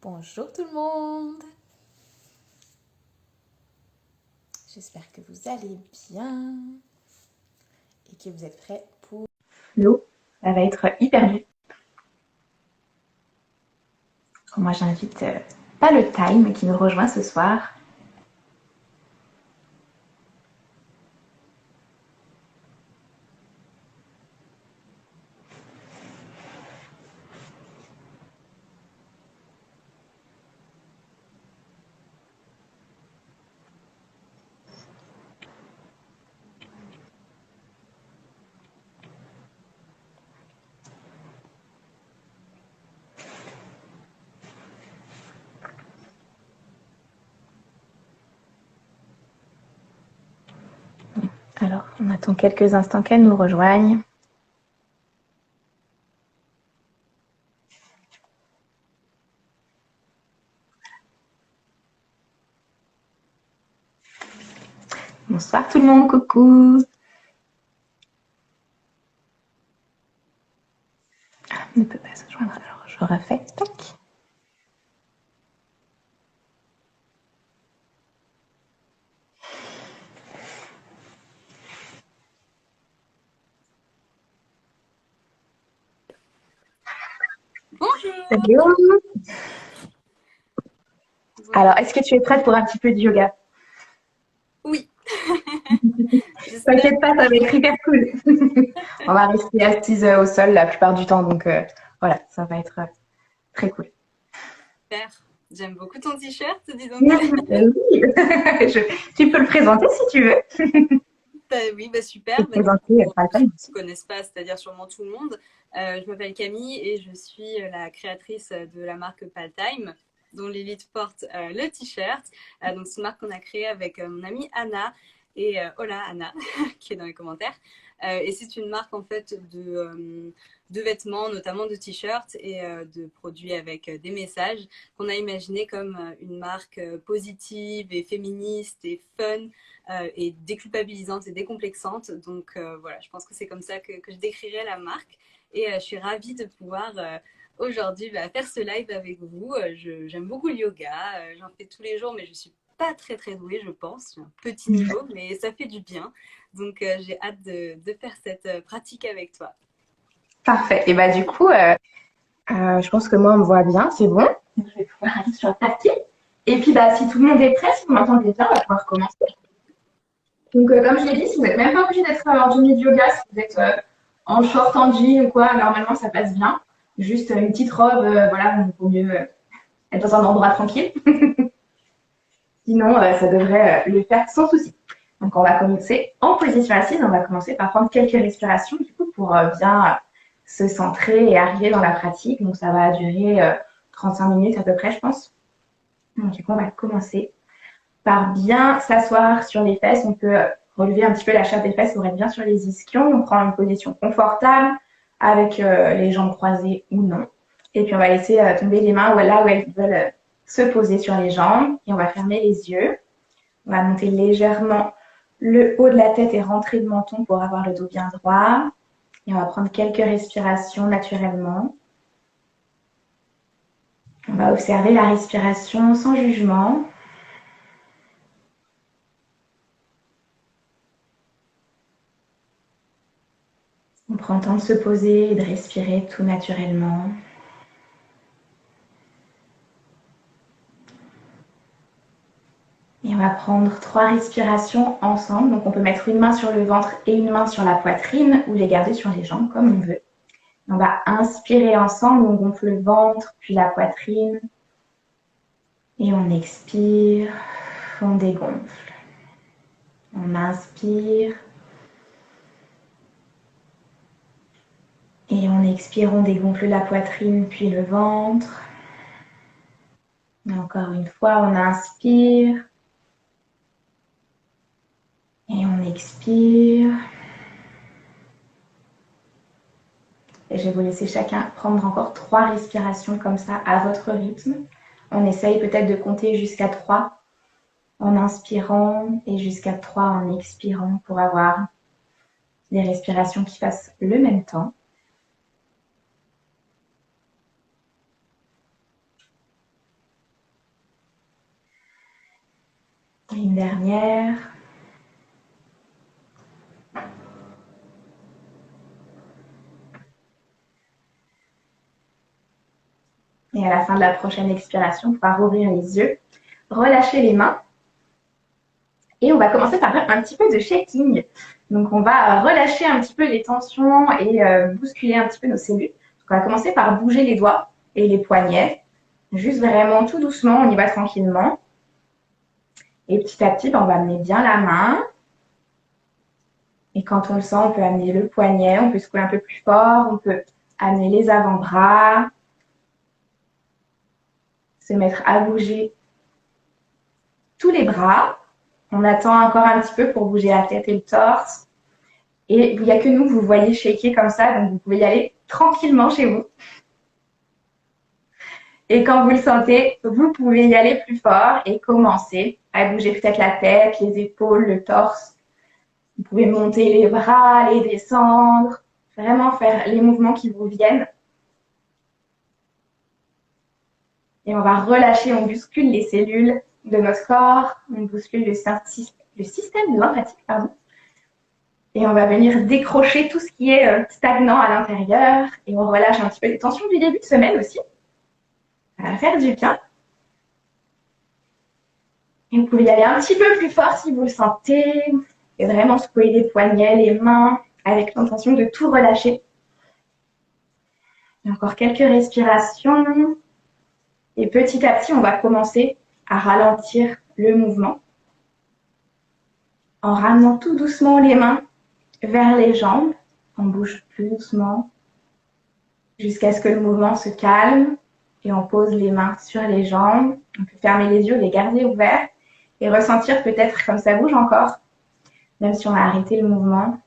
Bonjour tout le monde. J'espère que vous allez bien et que vous êtes prêts pour l'eau. Ça va être hyper dur. Moi, j'invite pas le Time qui nous rejoint ce soir. Alors, on attend quelques instants qu'elle nous rejoigne. Bonsoir tout le monde, coucou. Ne peut pas se joindre, alors je refais. Tac. Bonjour. Salut. Alors, est-ce que tu es prête pour un petit peu de yoga? Oui. T'inquiète pas, ça va être hyper cool. On va rester assise au sol la plupart du temps, donc voilà, ça va être très cool. Super. J'aime beaucoup ton t-shirt, dis donc. Oui. Tu peux le présenter si tu veux. Oui, super. Et présenter Pour ceux qui Part-Time. ne me connaissent pas, c'est-à-dire sûrement tout le monde, je m'appelle Camille et je suis la créatrice de la marque Part-Time, dont Lilith porte le t-shirt. Donc, c'est une marque qu'on a créée avec mon amie Anna et hola Anna, qui est dans les commentaires. Et c'est une marque en fait de vêtements, notamment de t-shirts et de produits avec des messages qu'on a imaginé comme une marque positive et féministe et fun et déculpabilisante et décomplexante. Donc voilà, je pense que c'est comme ça que je décrirais la marque. Et je suis ravie de pouvoir aujourd'hui faire ce live avec vous. J'aime beaucoup le yoga, j'en fais tous les jours, mais je suis pas très douée, je pense. J'ai un petit niveau, mais ça fait du bien. Donc j'ai hâte de faire cette pratique avec toi. Parfait. Et bah du coup, je pense que moi on me voit bien, c'est bon. Je vais pouvoir aller sur le papier. Et puis bah si tout le monde est prêt, si vous m'entendez bien, on va pouvoir commencer. Donc comme je l'ai dit, si vous n'êtes même pas obligé d'être en tenue de yoga, si vous êtes en short, en jean ou quoi, normalement ça passe bien. Juste une petite robe, voilà, il vaut mieux être dans un endroit tranquille. Sinon, ça devrait le faire sans souci. Donc on va commencer en position assise. On va commencer par prendre quelques respirations du coup pour bien se centrer et arriver dans la pratique. Donc ça va durer 35 minutes à peu près, je pense. Donc du coup, on va commencer par bien s'asseoir sur les fesses. On peut relever un petit peu la chape des fesses pour être bien sur les ischions. On prend une position confortable avec les jambes croisées ou non. Et puis on va laisser tomber les mains là où elles veulent se poser sur les jambes. Et on va fermer les yeux. On va monter légèrement le haut de la tête et rentrer le menton pour avoir le dos bien droit. Et on va prendre quelques respirations naturellement. On va observer la respiration sans jugement. On prend le temps de se poser et de respirer tout naturellement. Et on va prendre 3 respirations ensemble. Donc on peut mettre une main sur le ventre et une main sur la poitrine ou les garder sur les jambes comme on veut. On va inspirer ensemble, on gonfle le ventre, puis la poitrine. Et on expire, on dégonfle. On inspire. Et on expire, on dégonfle la poitrine, puis le ventre. Et encore une fois, on inspire. Et on expire. Et je vais vous laisser chacun prendre encore 3 respirations comme ça à votre rythme. On essaye peut-être de compter jusqu'à 3 en inspirant et jusqu'à 3 en expirant pour avoir des respirations qui fassent le même temps. Et une dernière. Et à la fin de la prochaine expiration, on va rouvrir les yeux, relâcher les mains. Et on va commencer par faire un petit peu de shaking. Donc, on va relâcher un petit peu les tensions et bousculer un petit peu nos cellules. Donc, on va commencer par bouger les doigts et les poignets. Juste vraiment tout doucement, on y va tranquillement. Et petit à petit, on va amener bien la main. Et quand on le sent, on peut amener le poignet, on peut secouer un peu plus fort, on peut amener les avant-bras. Se mettre à bouger tous les bras. On attend encore un petit peu pour bouger la tête et le torse. Et il n'y a que nous, vous voyez shaker comme ça, donc vous pouvez y aller tranquillement chez vous. Et quand vous le sentez, vous pouvez y aller plus fort et commencer à bouger peut-être la tête, les épaules, le torse. Vous pouvez monter les bras, les descendre, vraiment faire les mouvements qui vous viennent. Et on va relâcher, on bouscule les cellules de notre corps, on bouscule le système lymphatique, pardon. Et on va venir décrocher tout ce qui est stagnant à l'intérieur. Et on relâche un petit peu les tensions du début de semaine aussi. Ça va faire du bien. Et vous pouvez y aller un petit peu plus fort si vous le sentez. Et vraiment secouer les poignets, les mains, avec l'intention de tout relâcher. Et encore quelques respirations. Et petit à petit, on va commencer à ralentir le mouvement en ramenant tout doucement les mains vers les jambes. On bouge plus doucement jusqu'à ce que le mouvement se calme et on pose les mains sur les jambes. On peut fermer les yeux, les garder ouverts et ressentir peut-être comme ça bouge encore, même si on a arrêté le mouvement.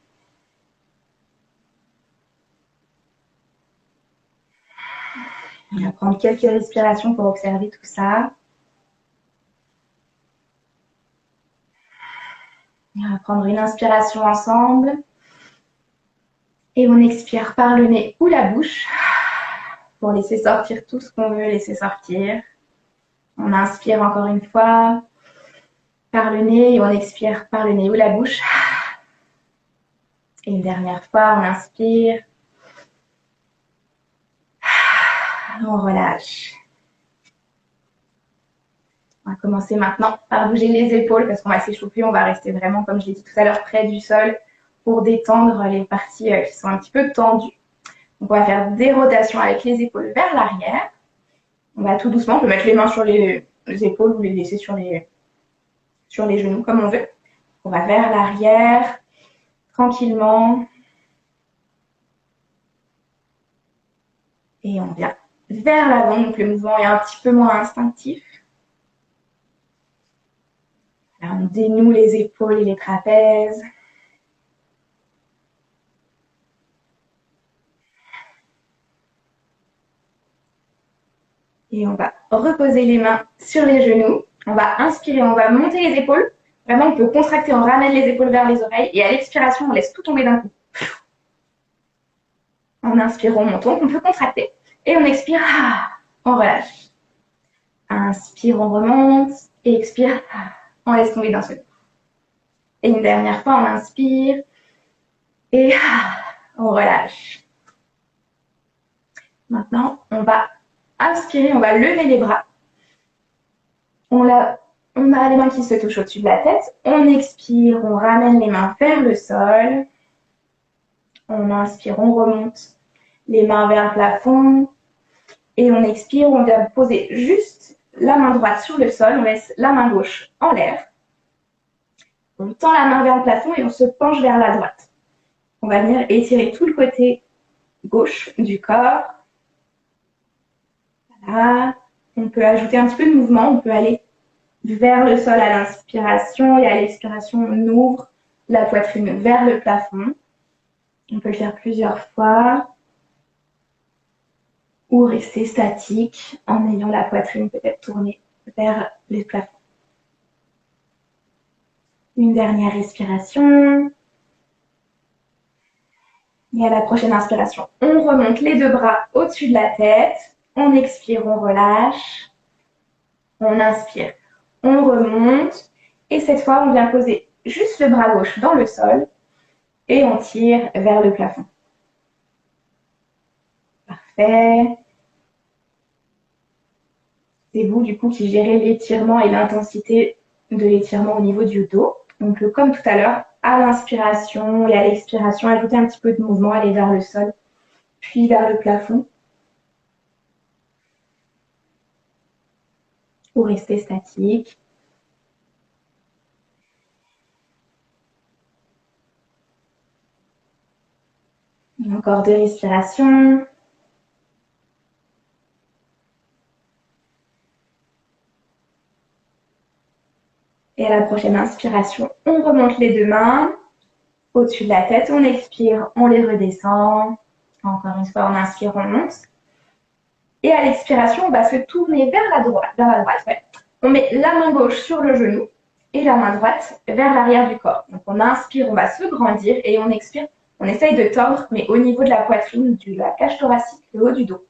On va prendre quelques respirations pour observer tout ça. On va prendre une inspiration ensemble. Et on expire par le nez ou la bouche pour laisser sortir tout ce qu'on veut laisser sortir. On inspire encore une fois par le nez et on expire par le nez ou la bouche. Et une dernière fois, on inspire. On relâche. On va commencer maintenant par bouger les épaules parce qu'on va s'échauffer. On va rester vraiment, comme je l'ai dit tout à l'heure, près du sol pour détendre les parties qui sont un petit peu tendues. Donc, on va faire des rotations avec les épaules vers l'arrière. On va tout doucement, on peut mettre les mains sur les épaules ou les laisser sur les genoux, comme on veut. On va vers l'arrière, tranquillement. Et on vient vers l'avant, donc le mouvement est un petit peu moins instinctif. Là, on dénoue les épaules et les trapèzes. Et on va reposer les mains sur les genoux. On va inspirer, on va monter les épaules. Vraiment, on peut contracter, on ramène les épaules vers les oreilles. Et à l'expiration, on laisse tout tomber d'un coup. En inspirant, on monte, on peut contracter. Et on expire, on relâche. Inspire, on remonte. Et expire, on laisse tomber d'un seul coup. Et une dernière fois, on inspire. Et on relâche. Maintenant, on va inspirer, on va lever les bras. On a les mains qui se touchent au-dessus de la tête. On expire, on ramène les mains vers le sol. On inspire, on remonte les mains vers le plafond. Et on expire, on vient poser juste la main droite sur le sol. On laisse la main gauche en l'air. On tend la main vers le plafond et on se penche vers la droite. On va venir étirer tout le côté gauche du corps. Voilà. On peut ajouter un petit peu de mouvement. On peut aller vers le sol à l'inspiration et à l'expiration, on ouvre la poitrine vers le plafond. On peut le faire plusieurs fois. Ou rester statique en ayant la poitrine peut-être tournée vers le plafond. Une dernière respiration. Et à la prochaine inspiration, on remonte les deux bras au-dessus de la tête. On expire, on relâche. On inspire, on remonte. Et cette fois, on vient poser juste le bras gauche dans le sol et on tire vers le plafond. Parfait. C'est vous, du coup, qui gérez l'étirement et l'intensité de l'étirement au niveau du dos. On peut, comme tout à l'heure, à l'inspiration et à l'expiration, ajouter un petit peu de mouvement, aller vers le sol, puis vers le plafond, ou rester statique. Encore 2 respirations. Et à la prochaine inspiration, on remonte les 2 mains au-dessus de la tête. On expire, on les redescend. Encore une fois, on inspire, on monte. Et à l'expiration, on va se tourner vers la droite. Ouais. On met la main gauche sur le genou et la main droite vers l'arrière du corps. Donc on inspire, on va se grandir et on expire. On essaye de tordre, mais au niveau de la poitrine, de la cage thoracique, le haut du dos.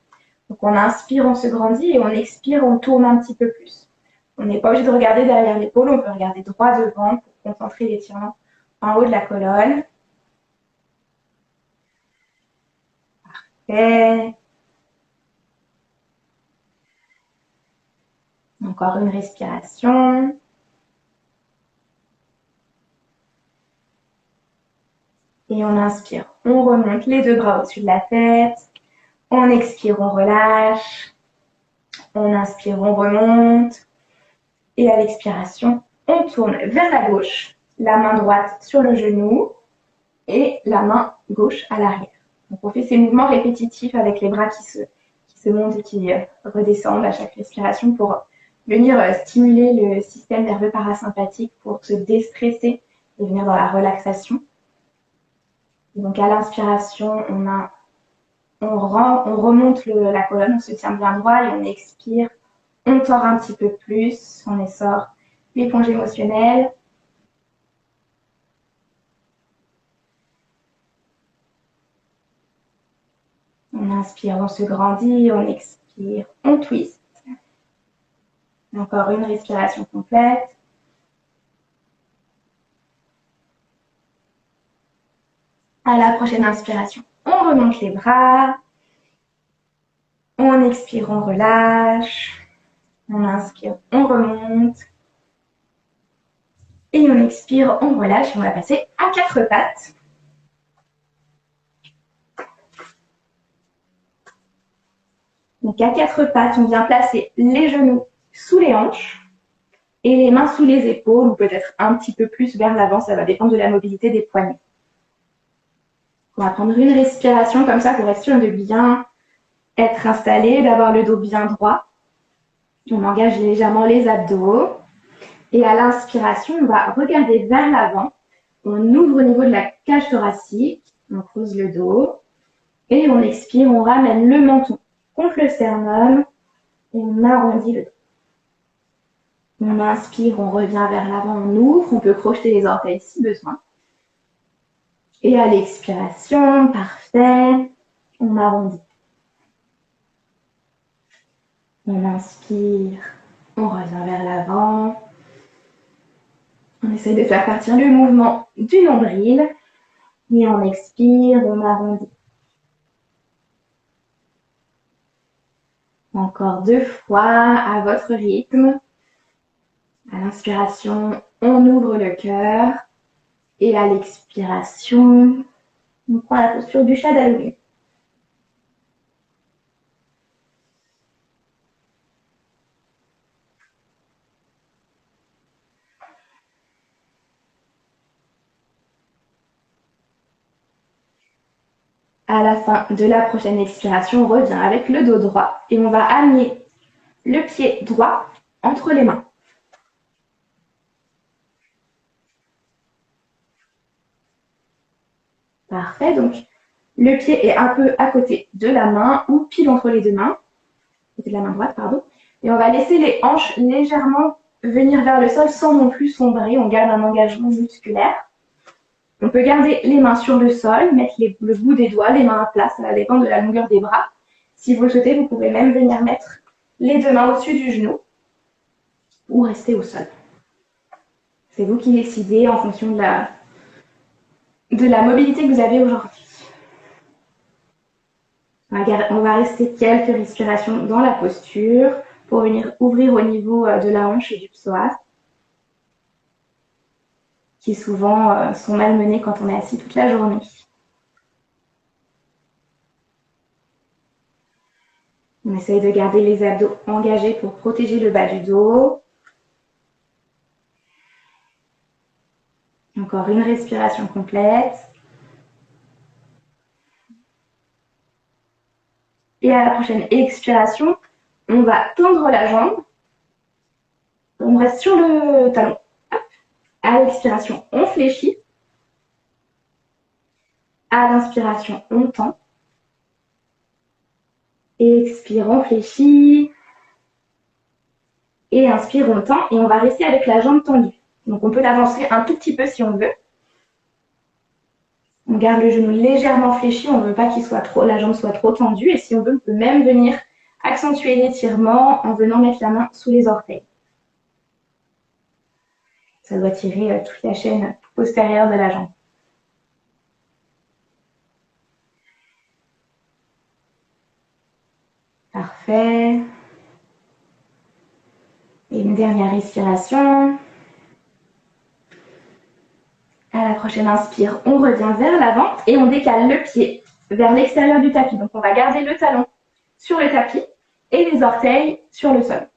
Donc on inspire, on se grandit et on expire, on tourne un petit peu plus. On n'est pas obligé de regarder derrière l'épaule, on peut regarder droit devant pour concentrer l'étirement en haut de la colonne. Parfait. Encore une respiration. Et on inspire, on remonte les 2 bras au-dessus de la tête. On expire, on relâche. On inspire, on remonte. Et à l'expiration, on tourne vers la gauche, la main droite sur le genou et la main gauche à l'arrière. Donc on fait ces mouvements répétitifs avec les bras qui se montent et qui redescendent à chaque respiration pour venir stimuler le système nerveux parasympathique pour se déstresser et venir dans la relaxation. Et donc à l'inspiration, on remonte la colonne, on se tient bien droit et on expire. On tord un petit peu plus, on essore l'éponge émotionnelle. On inspire, on se grandit, on expire, on twist. Encore une respiration complète. À la prochaine inspiration, on remonte les bras. On expire, on relâche. On inspire, on remonte. Et on expire, on relâche. On va passer à 4 pattes. Donc à 4 pattes, on vient placer les genoux sous les hanches et les mains sous les épaules ou peut-être un petit peu plus vers l'avant. Ça va dépendre de la mobilité des poignets. On va prendre une respiration comme ça pour être sûr de bien être installé, d'avoir le dos bien droit. On engage légèrement les abdos. Et à l'inspiration, on va regarder vers l'avant. On ouvre au niveau de la cage thoracique. On creuse le dos. Et on expire, on ramène le menton contre le sternum. Et on arrondit le dos. On inspire, on revient vers l'avant, on ouvre. On peut crocheter les orteils si besoin. Et à l'expiration, parfait, on arrondit. On inspire, on revient vers l'avant. On essaye de faire partir le mouvement du nombril. Et on expire, on arrondit. Encore 2 fois à votre rythme. À l'inspiration, on ouvre le cœur. Et à l'expiration, on prend la posture du chat d'Halloween. À la fin de la prochaine expiration, on revient avec le dos droit et on va amener le pied droit entre les mains. Parfait, donc le pied est un peu à côté de la main ou pile entre les 2 mains, côté de la main droite, pardon. Et on va laisser les hanches légèrement venir vers le sol sans non plus sombrer, on garde un engagement musculaire. On peut garder les mains sur le sol, mettre le bout des doigts, les mains à plat, ça va dépendre de la longueur des bras. Si vous le souhaitez, vous pouvez même venir mettre les 2 mains au-dessus du genou ou rester au sol. C'est vous qui décidez en fonction de la mobilité que vous avez aujourd'hui. On va rester quelques respirations dans la posture pour venir ouvrir au niveau de la hanche et du psoas, qui souvent sont malmenés quand on est assis toute la journée. On essaye de garder les abdos engagés pour protéger le bas du dos. Encore une respiration complète. Et à la prochaine expiration, on va tendre la jambe. On reste sur le talon. Hop. À l'expiration, on fléchit. À l'inspiration, on tend. Expire, on fléchit. Et inspire, on tend. Et on va rester avec la jambe tendue. Donc on peut l'avancer un tout petit peu si on veut. On garde le genou légèrement fléchi, on ne veut pas la jambe soit trop tendue. Et si on veut, on peut même venir accentuer l'étirement en venant mettre la main sous les orteils. Ça doit tirer toute la chaîne postérieure de la jambe. Parfait. Et une dernière respiration. À la prochaine inspire, on revient vers l'avant et on décale le pied vers l'extérieur du tapis. Donc on va garder le talon sur le tapis et les orteils sur le sol.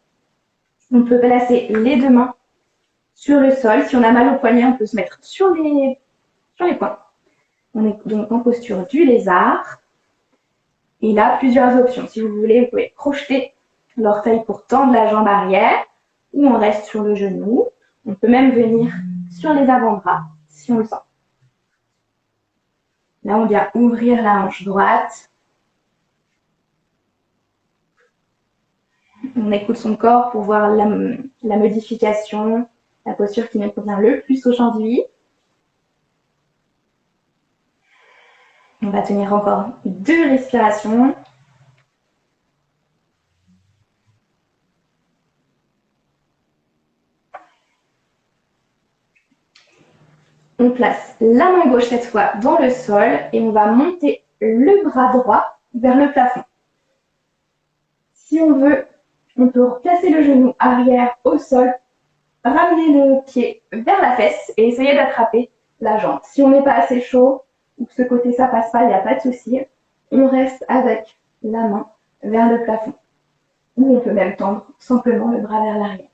On peut placer les deux mains sur le sol. Si on a mal au poignet, on peut se mettre sur les poings. On est donc en posture du lézard. Et là, plusieurs options. Si vous voulez, vous pouvez crocheter l'orteil pour tendre la jambe arrière ou on reste sur le genou. On peut même venir sur les avant-bras si on le sent. Là, on vient ouvrir la hanche droite. On écoute son corps pour voir la modification, la posture qui nous convient le plus aujourd'hui. On va tenir encore 2 respirations. On place la main gauche cette fois dans le sol et on va monter le bras droit vers le plafond. Si on veut, on peut replacer le genou arrière au sol, ramener le pied vers la fesse et essayer d'attraper la jambe. Si on n'est pas assez chaud ou que ce côté ça passe pas, il n'y a pas de souci. On reste avec la main vers le plafond. Ou on peut même tendre simplement le bras vers l'arrière.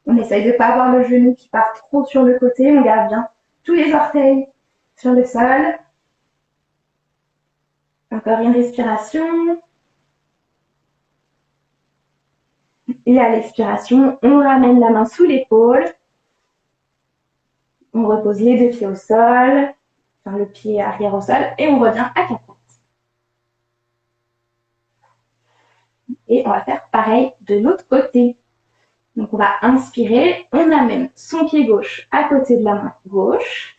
On essaye de ne pas avoir le genou qui part trop sur le côté, on garde bien tous les orteils sur le sol. Encore une respiration. Et à l'expiration, on ramène la main sous l'épaule. On repose les 2 pieds au sol, enfin le pied arrière au sol, et on revient à 4 pattes. Et on va faire pareil de l'autre côté. Donc on va inspirer, on amène son pied gauche à côté de la main gauche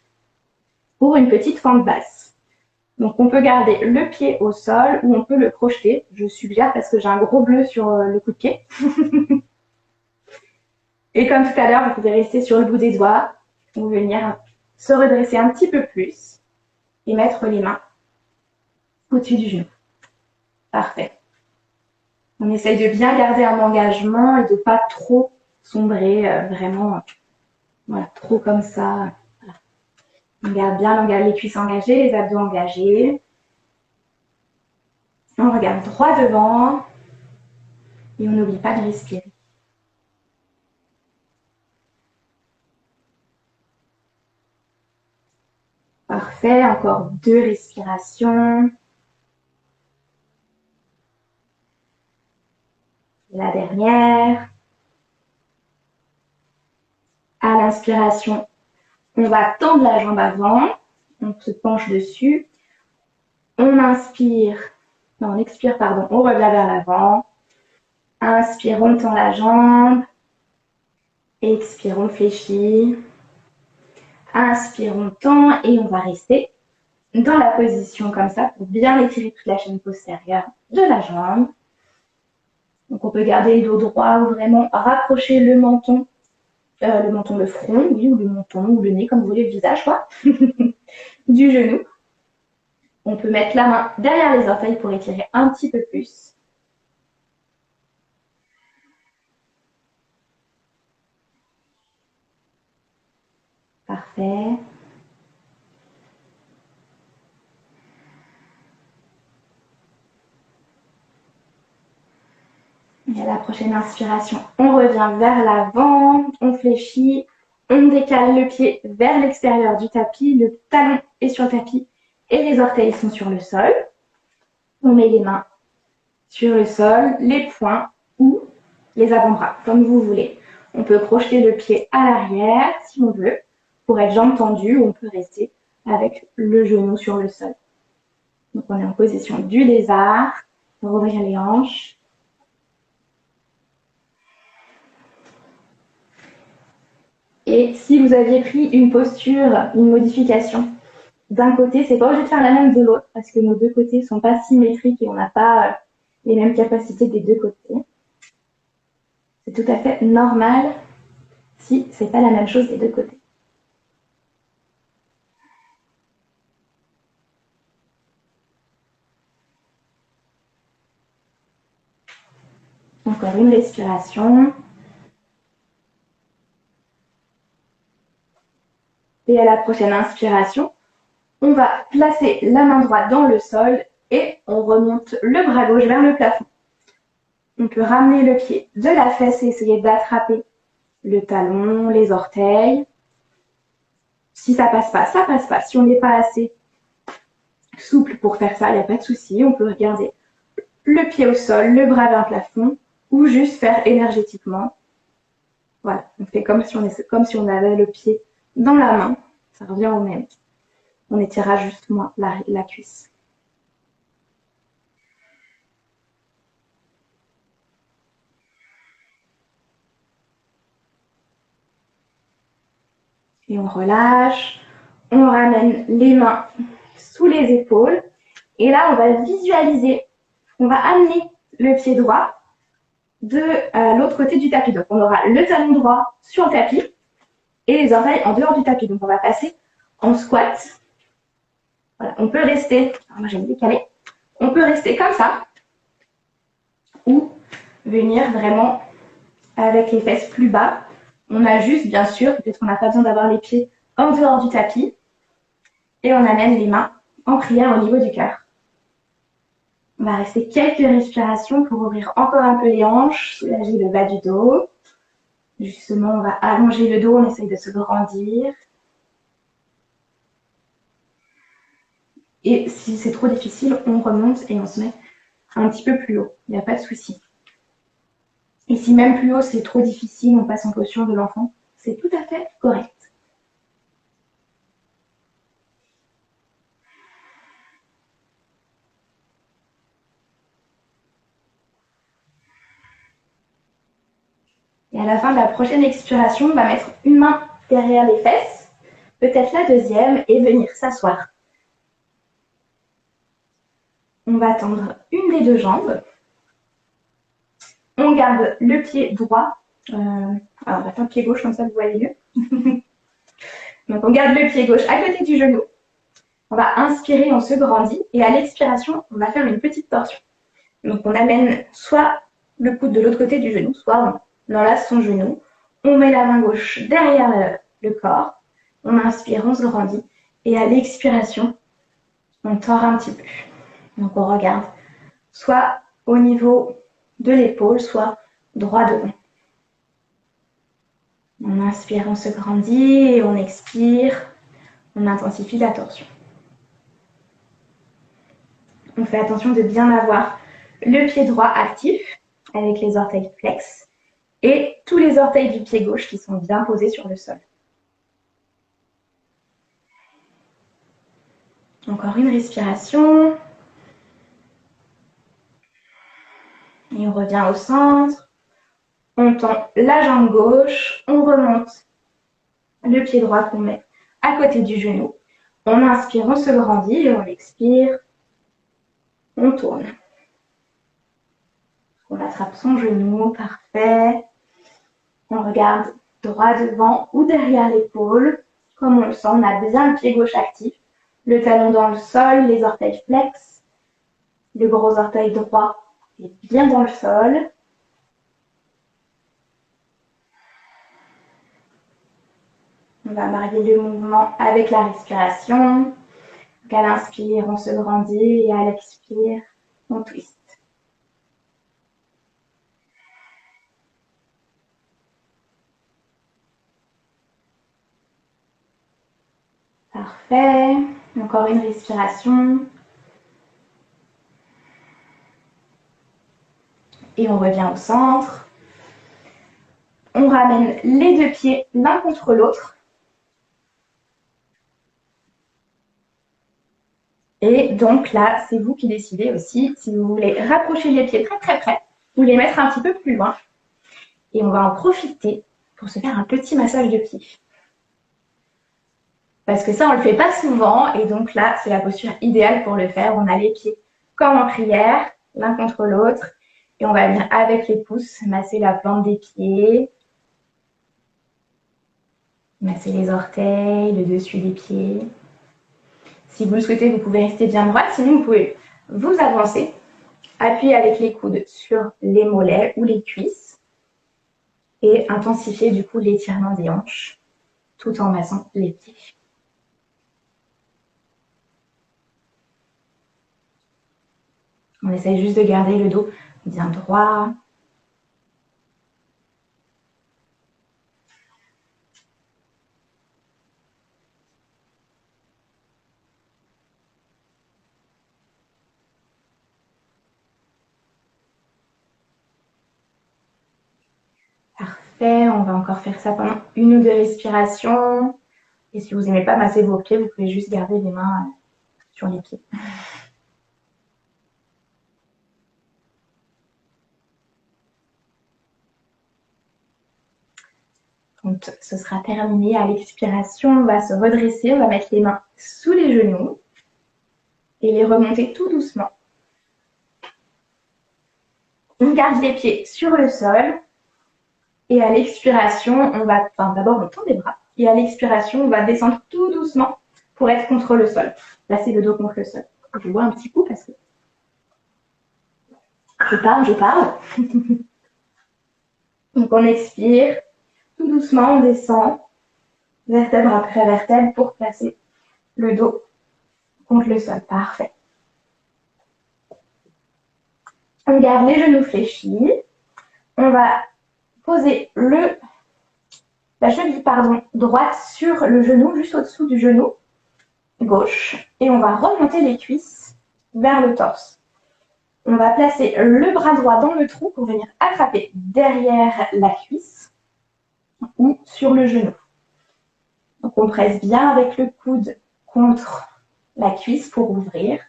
pour une petite fente basse. Donc on peut garder le pied au sol ou on peut le crocheter. Je suggère parce que j'ai un gros bleu sur le coup de pied. Et comme tout à l'heure, vous pouvez rester sur le bout des doigts ou venir se redresser un petit peu plus et mettre les mains au-dessus du genou. Parfait. On essaye de bien garder un engagement et de pas trop sombrer, vraiment, voilà, trop comme ça. Voilà. On garde bien les cuisses engagées, les abdos engagés. On regarde droit devant et on n'oublie pas de respirer. Parfait, encore 2 respirations. La dernière. À l'inspiration, on va tendre la jambe avant. On se penche dessus. On expire, pardon. On revient vers l'avant. Inspire, on tend la jambe. Expire, on fléchit. Inspire, on tend et on va rester dans la position comme ça pour bien étirer toute la chaîne postérieure de la jambe. Donc on peut garder le dos droit ou vraiment rapprocher le menton le menton, le front, oui, ou le menton, ou le nez, comme vous voulez, le visage, quoi, du genou. On peut mettre la main derrière les orteils pour étirer un petit peu plus. Parfait. Et à la prochaine inspiration, on revient vers l'avant, on fléchit, on décale le pied vers l'extérieur du tapis, le talon est sur le tapis et les orteils sont sur le sol. On met les mains sur le sol, les poings ou les avant-bras, comme vous voulez. On peut crocheter le pied à l'arrière si on veut, pour être jambes tendues, ou on peut rester avec le genou sur le sol. Donc on est en position du lézard, pour ouvrir les hanches. Et si vous aviez pris une posture, une modification d'un côté, c'est pas obligé de faire la même de l'autre parce que nos deux côtés sont pas symétriques et on n'a pas les mêmes capacités des deux côtés. C'est tout à fait normal si c'est pas la même chose des deux côtés. Encore une respiration. Et à la prochaine inspiration, on va placer la main droite dans le sol et on remonte le bras gauche vers le plafond. On peut ramener le pied de la fesse et essayer d'attraper le talon, les orteils. Si ça passe pas, ça passe pas. Si on n'est pas assez souple pour faire ça, il n'y a pas de souci. On peut regarder le pied au sol, le bras vers le plafond ou juste faire énergétiquement. Voilà, on fait comme si on avait le pied dans la main. Ça revient au même. On étirera juste moins la cuisse. Et on relâche. On ramène les mains sous les épaules. Et là, on va visualiser. On va amener le pied droit de l'autre côté du tapis. Donc, on aura le talon droit sur le tapis et les oreilles en dehors du tapis. Donc, on va passer en squat. Voilà, on peut rester, moi j'ai décalé, on peut rester comme ça ou venir vraiment avec les fesses plus bas. On ajuste bien sûr, peut-être qu'on n'a pas besoin d'avoir les pieds en dehors du tapis et on amène les mains en prière au niveau du cœur. On va rester quelques respirations pour ouvrir encore un peu les hanches, soulager le bas du dos. Justement, on va allonger le dos, on essaye de se grandir. Et si c'est trop difficile, on remonte et on se met un petit peu plus haut. Il n'y a pas de souci. Et si même plus haut, c'est trop difficile, on passe en posture de l'enfant. C'est tout à fait correct. Et à la fin de la prochaine expiration, on va mettre une main derrière les fesses, peut-être la deuxième, et venir s'asseoir. On va tendre une des deux jambes. On garde le pied droit. Alors, on va faire le pied gauche, comme ça vous voyez mieux. Donc, on garde le pied gauche à côté du genou. On va inspirer, on se grandit. Et à l'expiration, on va faire une petite torsion. Donc, on amène soit le coude de l'autre côté du genou, soit on enlace son genou. On met la main gauche derrière le corps. On inspire, on se grandit. Et à l'expiration, on tord un petit peu. Donc, on regarde soit au niveau de l'épaule, soit droit devant. On inspire, on se grandit et on expire, on intensifie la torsion. On fait attention de bien avoir le pied droit actif avec les orteils flex et tous les orteils du pied gauche qui sont bien posés sur le sol. Encore une respiration. Et on revient au centre. On tend la jambe gauche, on remonte le pied droit qu'on met à côté du genou. On inspire, on se grandit et on expire. On tourne. On attrape son genou, parfait. On regarde droit devant ou derrière l'épaule. Comme on le sent, on a bien le pied gauche actif, le talon dans le sol, les orteils flex, le gros orteil droit est bien dans le sol. On va marier le mouvement avec la respiration. Donc à l'inspire, on se grandit et à l'expire, on twist. Parfait. Encore une respiration. Et on revient au centre. On ramène les deux pieds l'un contre l'autre. Et donc là, c'est vous qui décidez aussi si vous voulez rapprocher les pieds très très près ou les mettre un petit peu plus loin. Et on va en profiter pour se faire un petit massage de pieds. Parce que ça, on le fait pas souvent. Et donc là, c'est la posture idéale pour le faire. On a les pieds comme en prière, l'un contre l'autre. Et on va venir avec les pouces masser la plante des pieds. Masser les orteils, le dessus des pieds. Si vous le souhaitez, vous pouvez rester bien droit. Sinon, vous pouvez vous avancer. Appuyer avec les coudes sur les mollets ou les cuisses. Et intensifier du coup l'étirement des hanches tout en massant les pieds. On essaye juste de garder le dos bien droit. Parfait, on va encore faire ça pendant une ou deux respirations. Et si vous n'aimez pas masser vos pieds, vous pouvez juste garder les mains sur les pieds. Donc, ce sera terminé. À l'expiration, on va se redresser, on va mettre les mains sous les genoux et les remonter tout doucement. On garde les pieds sur le sol. Et à l'expiration, on va, d'abord on tend les bras. Et à l'expiration, on va descendre tout doucement pour être contre le sol. Placer le dos contre le sol. Je bois un petit coup parce que je parle. Donc on expire. Tout doucement, on descend vertèbre après vertèbre pour placer le dos contre le sol. Parfait. On garde les genoux fléchis. On va poser la cheville droite sur le genou, juste au-dessous du genou gauche. Et on va remonter les cuisses vers le torse. On va placer le bras droit dans le trou pour venir attraper derrière la cuisse ou sur le genou. Donc on presse bien avec le coude contre la cuisse pour ouvrir.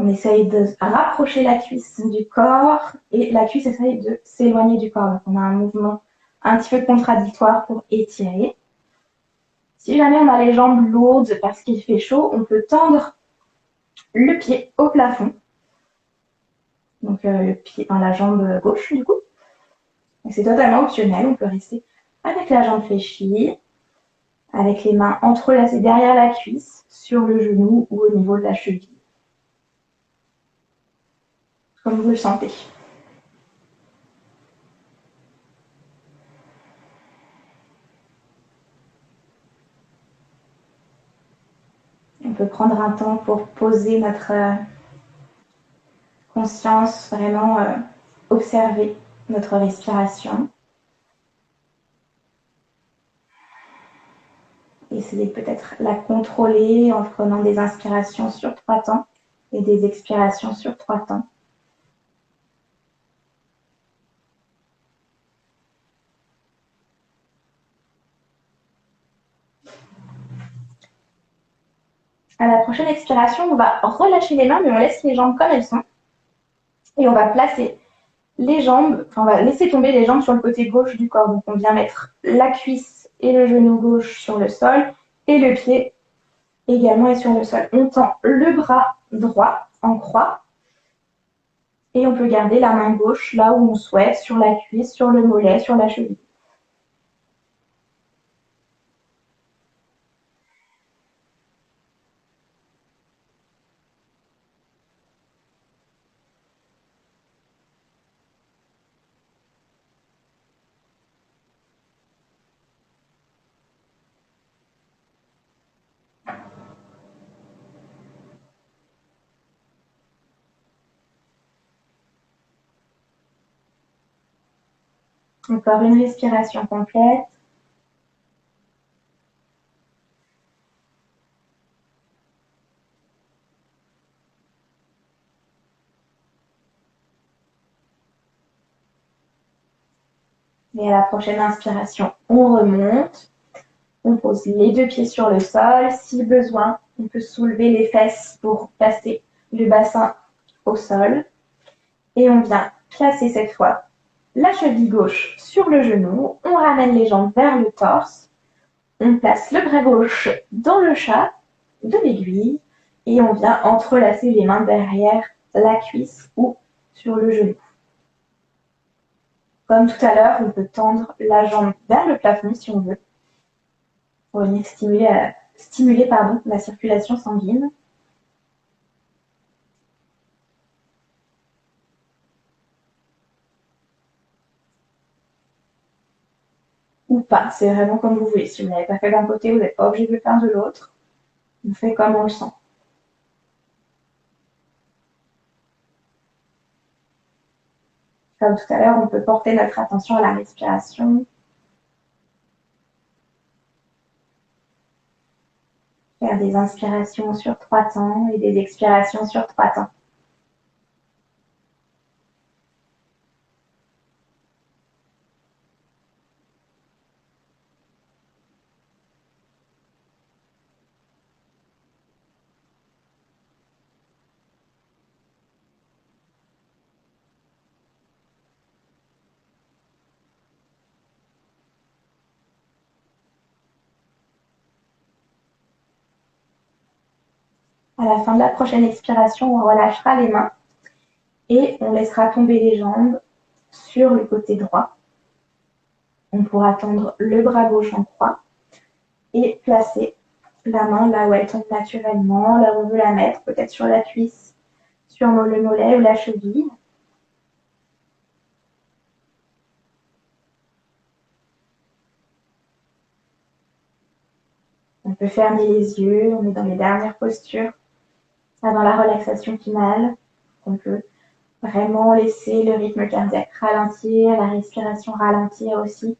On essaye de rapprocher la cuisse du corps et la cuisse essaye de s'éloigner du corps. Donc on a un mouvement un petit peu contradictoire pour étirer. Si jamais on a les jambes lourdes parce qu'il fait chaud, on peut tendre le pied au plafond. Donc le pied dans la jambe gauche du coup. C'est totalement optionnel, on peut rester avec la jambe fléchie, avec les mains entrelacées derrière la cuisse, sur le genou ou au niveau de la cheville. Comme vous le sentez. On peut prendre un temps pour poser notre conscience, vraiment observer notre respiration. Essayez peut-être la contrôler en prenant des inspirations sur 3 temps et des expirations sur 3 temps. À la prochaine expiration, on va relâcher les mains, mais on laisse les jambes comme elles sont. Et on va placer les jambes, on va laisser tomber les jambes sur le côté gauche du corps. Donc on vient mettre la cuisse et le genou gauche sur le sol et le pied également est sur le sol. On tend le bras droit en croix et on peut garder la main gauche là où on souhaite, sur la cuisse, sur le mollet, sur la cheville. Encore une respiration complète. Et à la prochaine inspiration, on remonte. On pose les deux pieds sur le sol. Si besoin, on peut soulever les fesses pour placer le bassin au sol. Et on vient placer cette fois la cheville gauche sur le genou. On ramène les jambes vers le torse. On place le bras gauche dans le chat de l'aiguille. Et on vient entrelacer les mains derrière la cuisse ou sur le genou. Comme tout à l'heure, on peut tendre la jambe vers le plafond si on veut, pour venir stimuler la circulation sanguine. Ou pas, c'est vraiment comme vous voulez. Si vous n'avez pas fait d'un côté, vous n'êtes pas obligé de le faire de l'autre. On fait comme on le sent. Comme tout à l'heure, on peut porter notre attention à la respiration. Faire des inspirations sur 3 temps et des expirations sur 3 temps. À la fin de la prochaine expiration, on relâchera les mains et on laissera tomber les jambes sur le côté droit. On pourra tendre le bras gauche en croix et placer la main là où elle tombe naturellement, là où on veut la mettre, peut-être sur la cuisse, sur le mollet ou la cheville. On peut fermer les yeux, on est dans les dernières postures avant la relaxation finale. On peut vraiment laisser le rythme cardiaque ralentir, la respiration ralentir aussi.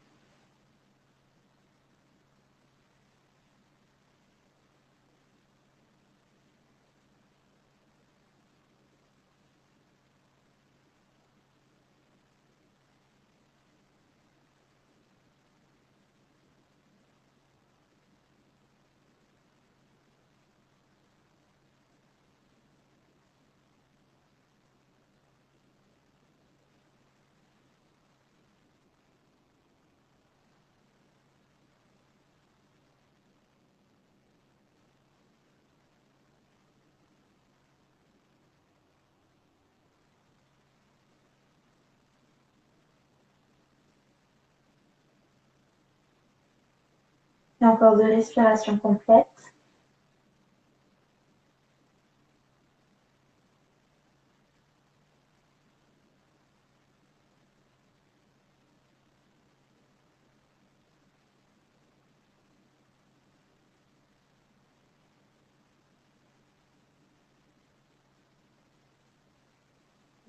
Et encore 2 respirations complètes.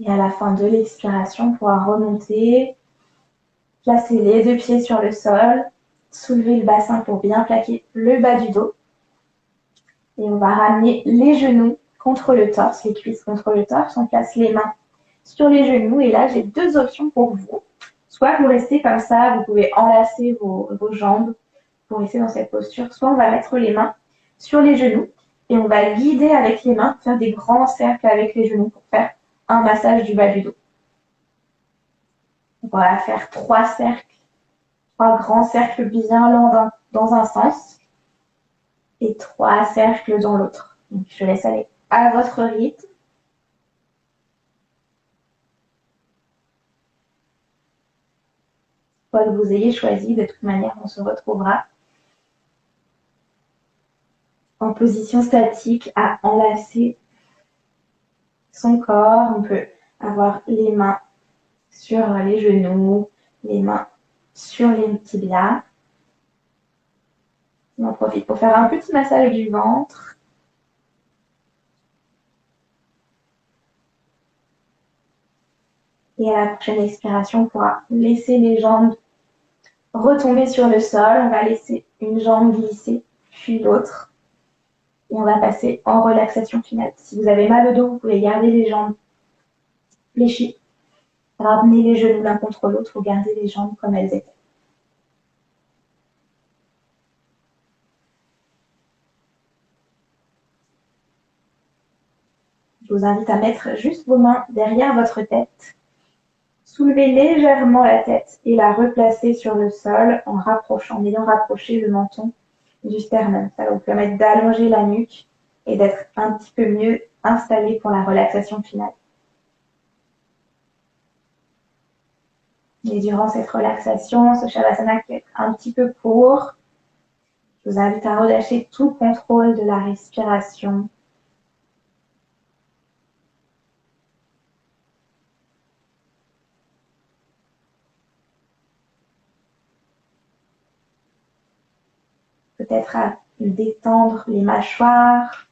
Et à la fin de l'expiration, on pourra remonter, placer les 2 pieds sur le sol, soulever le bassin pour bien plaquer le bas du dos. Et on va ramener les genoux contre le torse, les cuisses contre le torse. On place les mains sur les genoux. Et là, j'ai 2 options pour vous. Soit vous restez comme ça, vous pouvez enlacer vos jambes pour rester dans cette posture. Soit on va mettre les mains sur les genoux et on va guider avec les mains, faire des grands cercles avec les genoux pour faire un massage du bas du dos. On va faire 3 cercles, 3 grands cercles bien longs dans un sens et 3 cercles dans l'autre. Donc, je laisse aller à votre rythme. Quoi que vous ayez choisi, de toute manière, on se retrouvera en position statique à enlacer son corps. On peut avoir les mains sur les genoux, les mains sur les tibias. On en profite pour faire un petit massage du ventre. Et à la prochaine expiration, on pourra laisser les jambes retomber sur le sol. On va laisser une jambe glisser, puis l'autre. Et on va passer en relaxation finale. Si vous avez mal au dos, vous pouvez garder les jambes fléchies. Ramener les genoux l'un contre l'autre ou garder les jambes comme elles étaient. Je vous invite à mettre juste vos mains derrière votre tête. Soulevez légèrement la tête et la replacer sur le sol en ayant rapproché le menton du sternum. Ça va vous permettre d'allonger la nuque et d'être un petit peu mieux installé pour la relaxation finale. Et durant cette relaxation, ce Shavasana qui va être un petit peu court, je vous invite à relâcher tout contrôle de la respiration. Peut-être à détendre les mâchoires,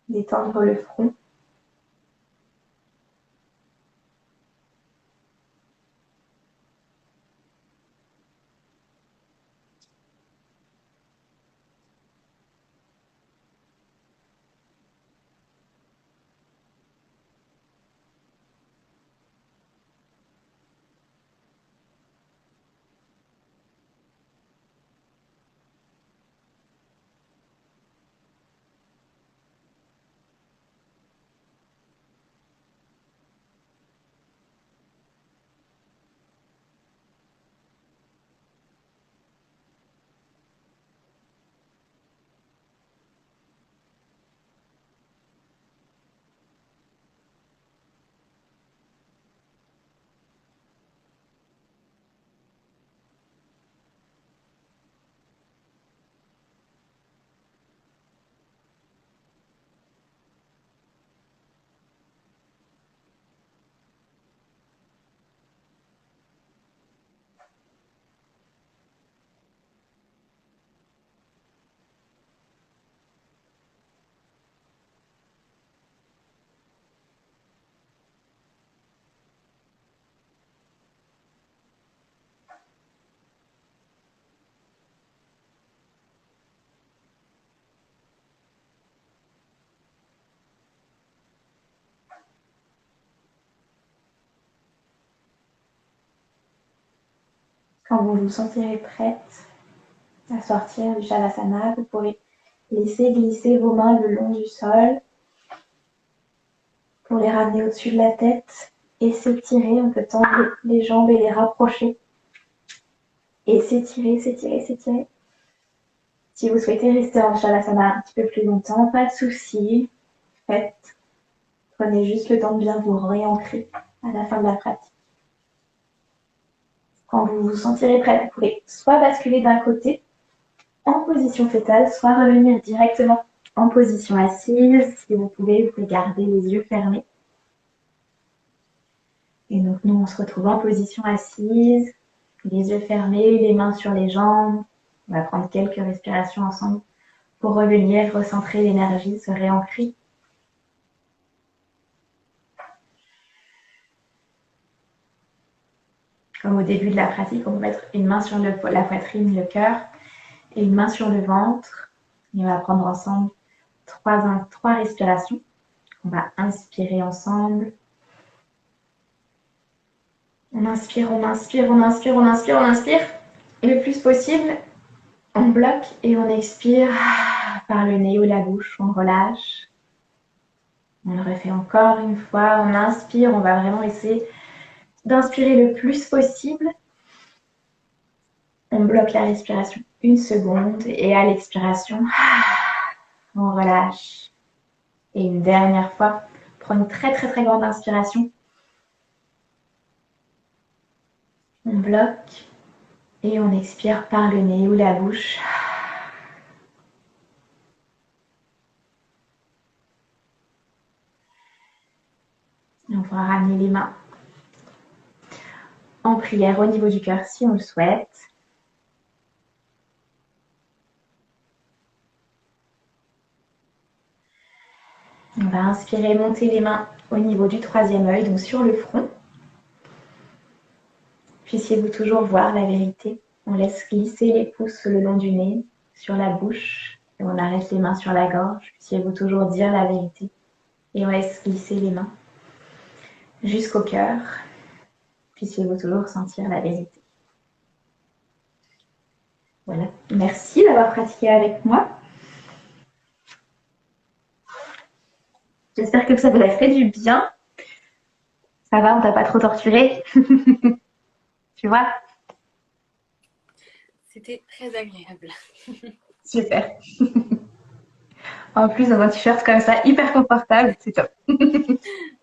détendre le front. Quand vous vous sentirez prête à sortir du Shavasana, vous pourrez laisser glisser vos mains le long du sol pour les ramener au-dessus de la tête et s'étirer. On peut tendre les jambes et les rapprocher et s'étirer, s'étirer, s'étirer. Si vous souhaitez rester en Shavasana un petit peu plus longtemps, pas de souci. Faites. Prenez juste le temps de bien vous réancrer à la fin de la pratique. Quand vous vous sentirez prête, vous pourrez soit basculer d'un côté en position fétale, soit revenir directement en position assise. Si vous pouvez garder les yeux fermés. Et donc nous, on se retrouve en position assise, les yeux fermés, les mains sur les jambes. On va prendre quelques respirations ensemble pour revenir, recentrer l'énergie, se réancrer. Comme au début de la pratique, on va mettre une main sur la poitrine, le cœur, et une main sur le ventre. Et on va prendre ensemble trois respirations. On va inspirer ensemble. On inspire, on inspire, on inspire, on inspire, on inspire. Et le plus possible, on bloque et on expire par le nez ou la bouche. On relâche. On le refait encore une fois. On inspire, on va vraiment essayer d'inspirer le plus possible. On bloque la respiration 1 seconde et à l'expiration, on relâche. Et une dernière fois, prends une très très très grande inspiration. On bloque et on expire par le nez ou la bouche. Et on pourra ramener les mains en prière au niveau du cœur si on le souhaite. On va inspirer, monter les mains au niveau du troisième œil, donc sur le front. Puissiez-vous toujours voir la vérité. On laisse glisser les pouces le long du nez, sur la bouche, et on arrête les mains sur la gorge. Puissiez-vous toujours dire la vérité. Et on laisse glisser les mains jusqu'au cœur. Puissiez-vous toujours sentir la vérité. Voilà. Merci d'avoir pratiqué avec moi. J'espère que ça vous a fait du bien. Ça va, on t'a pas trop torturé. Tu vois? C'était très agréable. Super. En plus, dans un t-shirt comme ça, hyper confortable, c'est top.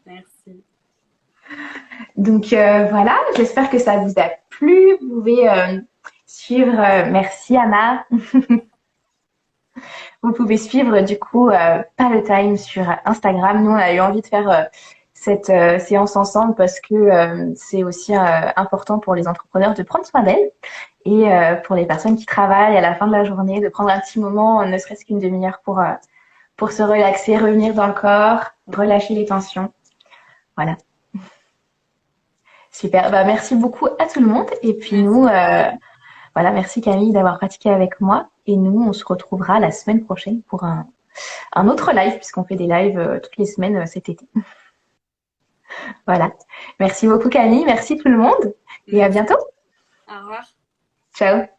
Merci. Donc voilà, j'espère que ça vous a plu. Vous pouvez suivre, merci Anna. Vous pouvez suivre du coup Paletime sur Instagram. Nous, on a eu envie de faire cette séance ensemble parce que c'est aussi important pour les entrepreneurs de prendre soin d'elles et pour les personnes qui travaillent à la fin de la journée, de prendre un petit moment, ne serait-ce qu'une demi-heure pour se relaxer, revenir dans le corps, relâcher les tensions. Voilà. Super. Bah, merci beaucoup à tout le monde. Et puis Merci. nous, voilà, merci Camille d'avoir pratiqué avec moi. Et nous, on se retrouvera la semaine prochaine pour un autre live, puisqu'on fait des lives toutes les semaines cet été. Voilà. Merci beaucoup Camille. Merci tout le monde. Et à bientôt. Au revoir. Ciao.